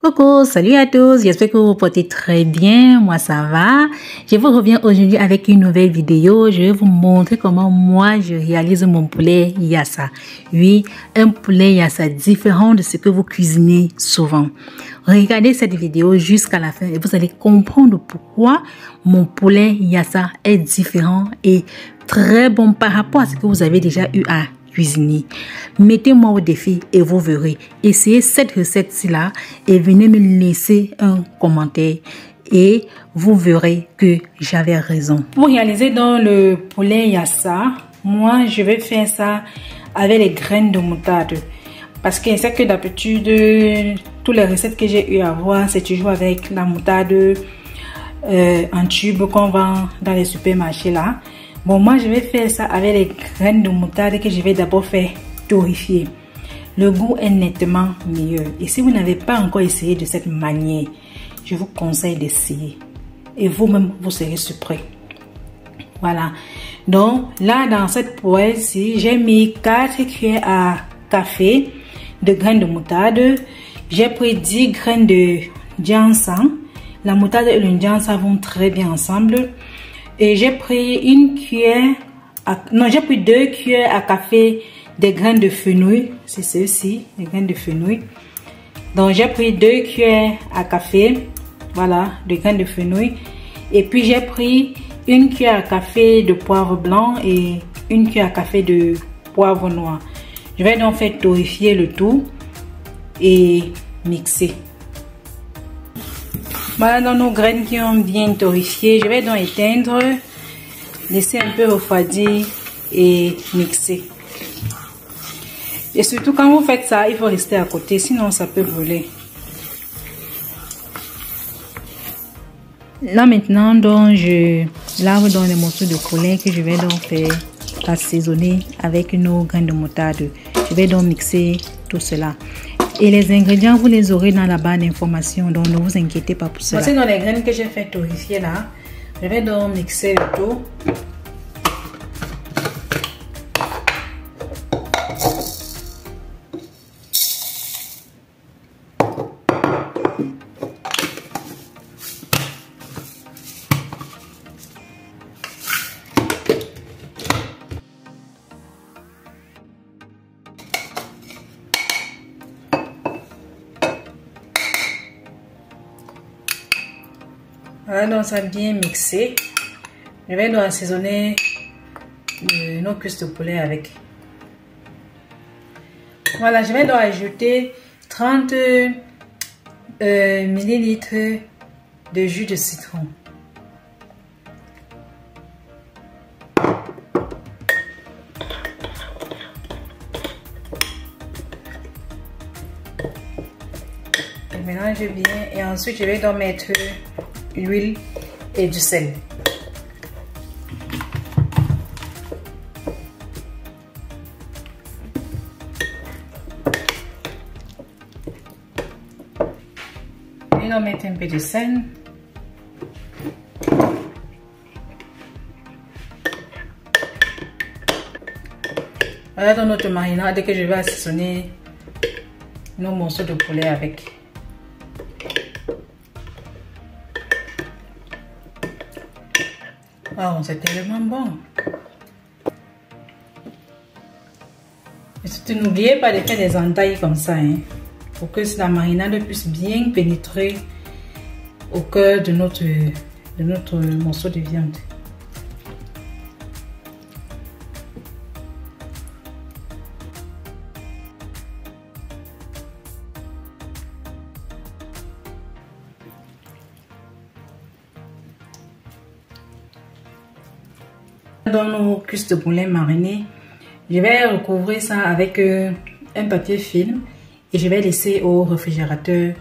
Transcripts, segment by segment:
Coucou, salut à tous, j'espère que vous vous portez très bien, moi ça va. Je vous reviens aujourd'hui avec une nouvelle vidéo. Je vais vous montrer comment moi je réalise mon poulet yassa. Oui, un poulet yassa différent de ce que vous cuisinez souvent. Regardez cette vidéo jusqu'à la fin et vous allez comprendre pourquoi mon poulet yassa est différent et très bon par rapport à ce que vous avez déjà eu à cuisiner. Mettez-moi au défi et vous verrez. Essayez cette recette-ci-là et venez me laisser un commentaire et vous verrez que j'avais raison. Pour réaliser dans le poulet yassa, moi je vais faire ça avec les graines de moutarde. Parce que c'est que d'habitude, toutes les recettes que j'ai eu à voir, c'est toujours avec la moutarde en tube qu'on vend dans les supermarchés là. Bon, moi je vais faire ça avec les graines de moutarde que je vais d'abord faire torréfier. Le goût est nettement meilleur. Et si vous n'avez pas encore essayé de cette manière, je vous conseille d'essayer. Et vous-même, vous serez surpris. Voilà. Donc, là, dans cette poêle-ci, j'ai mis 4 cuillères à café de graines de moutarde. J'ai pris 10 graines de ginseng. La moutarde et le ginseng vont très bien ensemble. Et j'ai pris j'ai pris 2 cuillères à café des graines de fenouil. C'est ceci, les graines de fenouil. Donc j'ai pris 2 cuillères à café, voilà, de graines de fenouil. Et puis j'ai pris 1 cuillère à café de poivre blanc et 1 cuillère à café de poivre noir. Je vais donc faire torréfier le tout et mixer. Voilà, dans nos graines qui ont bien torréfié, je vais donc éteindre, laisser un peu refroidir et mixer. Et surtout quand vous faites ça, il faut rester à côté, sinon ça peut brûler. Là maintenant, donc je lave dans les morceaux de poulet que je vais donc faire assaisonner avec nos graines de moutarde. Je vais donc mixer tout cela. Et les ingrédients, vous les aurez dans la barre d'information, donc ne vous inquiétez pas pour cela. Voici dans les graines que j'ai fait torréfier là. Je vais donc mixer le tout. Voilà, donc ça a bien mixé. Je vais donc assaisonner nos cuisses de poulet avec. Voilà, je vais donc ajouter 30 ml de jus de citron. Je mélange bien et ensuite je vais donc mettre l'huile et du sel. Et on met un peu de sel. Voilà dans notre marinade que je vais assaisonner nos morceaux de poulet avec. Oh, c'est tellement bon. Et n'oubliez pas de faire des entailles comme ça, hein, pour que la marinade puisse bien pénétrer au cœur de notre morceau de viande. Dans nos cuisses de poulet marinées, je vais recouvrir ça avec un papier film et je vais laisser au réfrigérateur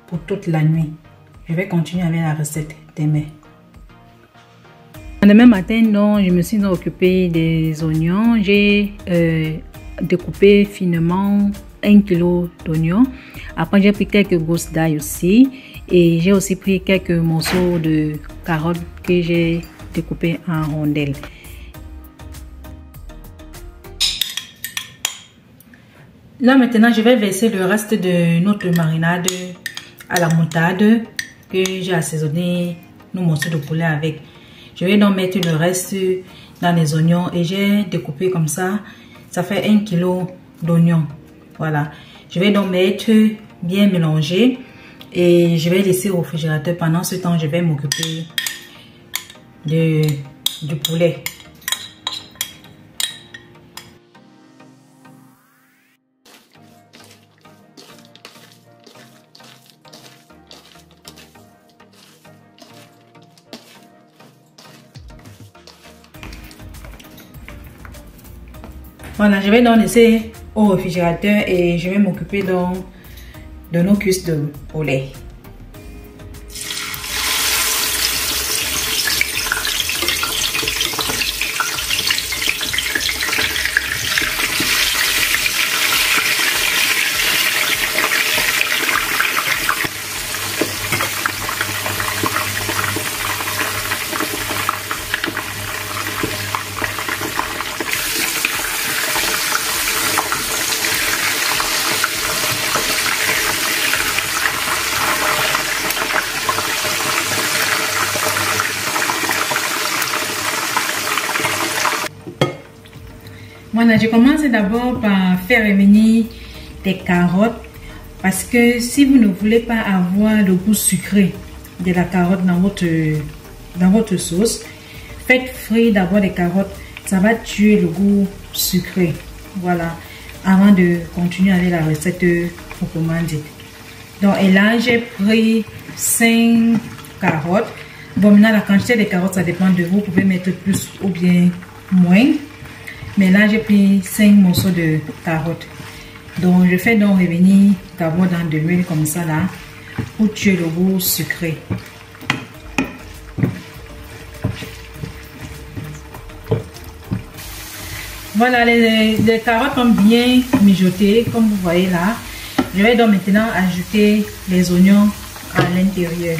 pour toute la nuit. Je vais continuer avec la recette demain. Le même matin, donc, je me suis occupée des oignons. J'ai découpé finement 1 kg d'oignons. Après, j'ai pris quelques gousses d'ail aussi. Et j'ai aussi pris quelques morceaux de carottes que j'ai découpées en rondelles. Là maintenant, je vais verser le reste de notre marinade à la moutarde que j'ai assaisonné nos morceaux de poulet avec. Je vais donc mettre le reste dans les oignons et j'ai découpé comme ça. Ça fait 1 kg d'oignons. Voilà. Je vais donc mettre, bien mélanger et je vais laisser au réfrigérateur. Pendant ce temps, je vais m'occuper du poulet. Voilà, je vais donc laisser au réfrigérateur et je vais m'occuper donc de nos cuisses de poulet. Voilà, je commence d'abord par faire revenir des carottes parce que si vous ne voulez pas avoir le goût sucré de la carotte dans votre sauce, faites frire d'abord les carottes, ça va tuer le goût sucré. Voilà, avant de continuer avec la recette proprement dite. Donc, et là, j'ai pris 5 carottes. Bon, maintenant, la quantité des carottes, ça dépend de vous. Vous pouvez mettre plus ou bien moins. Mais là, j'ai pris 5 morceaux de carottes. Donc, je fais donc revenir d'abord dans de l'huile comme ça là, pour tuer le goût sucré. Voilà, les carottes sont bien mijotées, comme vous voyez là. Je vais donc maintenant ajouter les oignons à l'intérieur.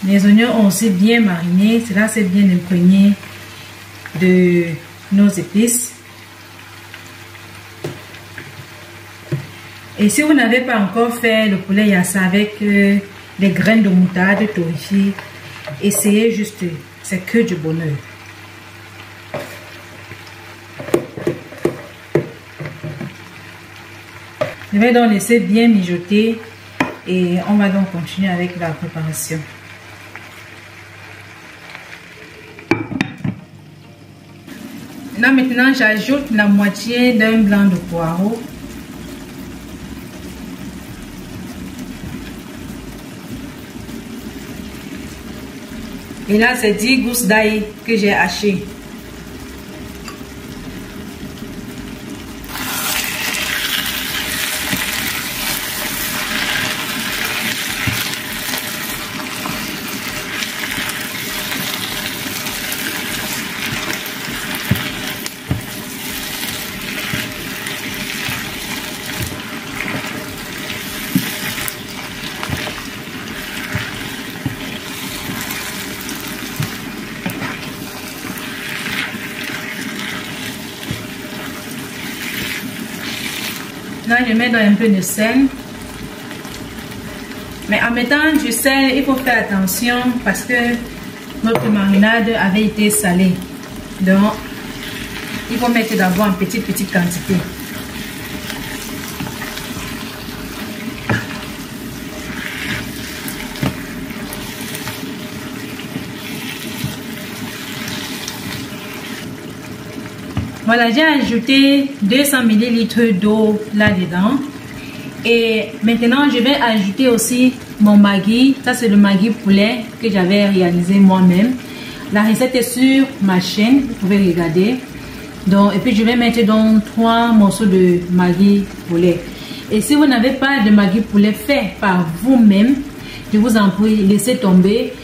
Les oignons ont aussi bien mariné, cela s'est bien imprégné de nos épices. Et si vous n'avez pas encore fait le poulet yassa avec les graines de moutarde torréfiées, essayez juste, c'est que du bonheur. Je vais donc laisser bien mijoter et on va donc continuer avec la préparation. Là maintenant, j'ajoute la moitié d'un blanc de poireau. Et là, c'est 10 gousses d'ail que j'ai hachées. Là, je mets dans un peu de sel. Mais en mettant du sel, il faut faire attention parce que notre marinade avait été salée. Donc, il faut mettre d'abord en petite quantité. Voilà, j'ai ajouté 200 ml d'eau là-dedans. Et maintenant, je vais ajouter aussi mon maggi. Ça, c'est le maggi poulet que j'avais réalisé moi-même. La recette est sur ma chaîne, vous pouvez regarder. Donc, et puis, je vais mettre donc 3 morceaux de maggi poulet. Et si vous n'avez pas de maggi poulet fait par vous-même, je vous en prie, laissez tomber.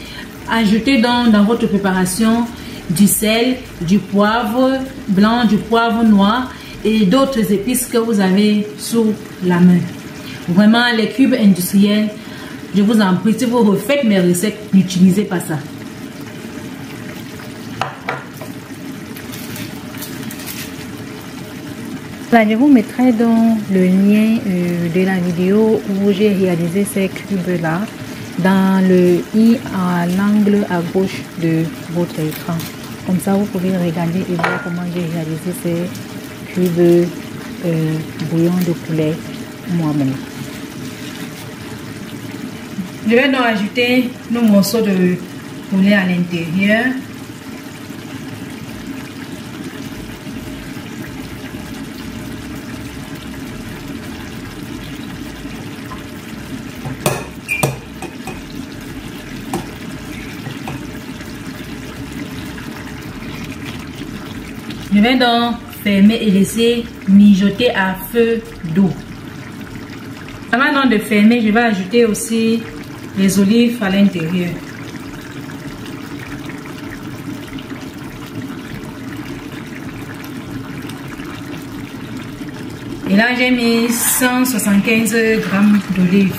Ajoutez donc dans votre préparation du sel, du poivre blanc, du poivre noir et d'autres épices que vous avez sous la main. Vraiment, les cubes industriels, je vous en prie, si vous refaites mes recettes, n'utilisez pas ça. Là, je vous mettrai dans le lien de la vidéo où j'ai réalisé ces cubes-là dans le i à l'angle à gauche de votre écran. Comme ça, vous pouvez regarder et voir comment j'ai réalisé ces cubes bouillon de poulet moi-même. Je vais donc ajouter nos morceaux de poulet à l'intérieur. Je vais donc fermer et laisser mijoter à feu doux. Avant donc de fermer, je vais ajouter aussi les olives à l'intérieur. Et là, j'ai mis 175 grammes d'olives.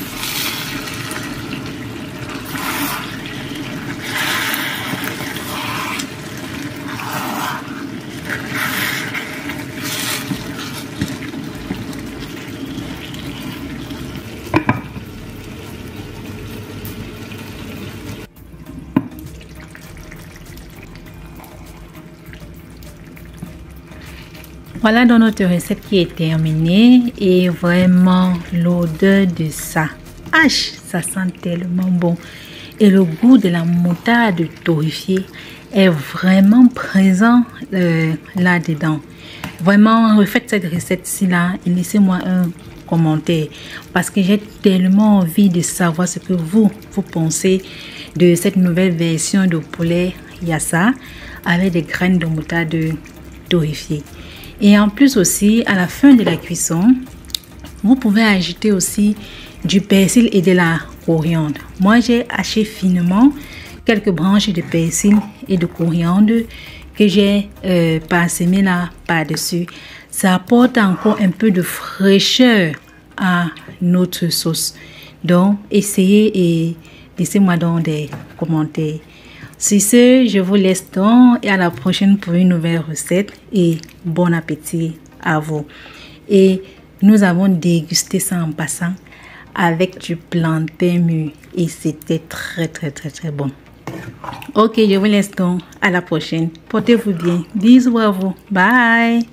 Voilà donc notre recette qui est terminée et vraiment l'odeur de ça. Ça sent tellement bon. Et le goût de la moutarde torréfiée est vraiment présent là-dedans. Vraiment, refaites cette recette-ci là et laissez-moi un commentaire parce que j'ai tellement envie de savoir ce que vous pensez de cette nouvelle version de poulet yassa avec des graines de moutarde torréfiées. Et en plus aussi, à la fin de la cuisson, vous pouvez ajouter aussi du persil et de la coriandre. Moi, j'ai haché finement quelques branches de persil et de coriandre que j'ai parsemé là par-dessus. Ça apporte encore un peu de fraîcheur à notre sauce. Donc, essayez et laissez-moi donc des commentaires. Sur ce, je vous laisse donc et à la prochaine pour une nouvelle recette et bon appétit à vous. Et nous avons dégusté ça en passant avec du plantain mûr et c'était très bon. Ok, je vous laisse donc à la prochaine. Portez-vous bien. Bisous à vous. Bye.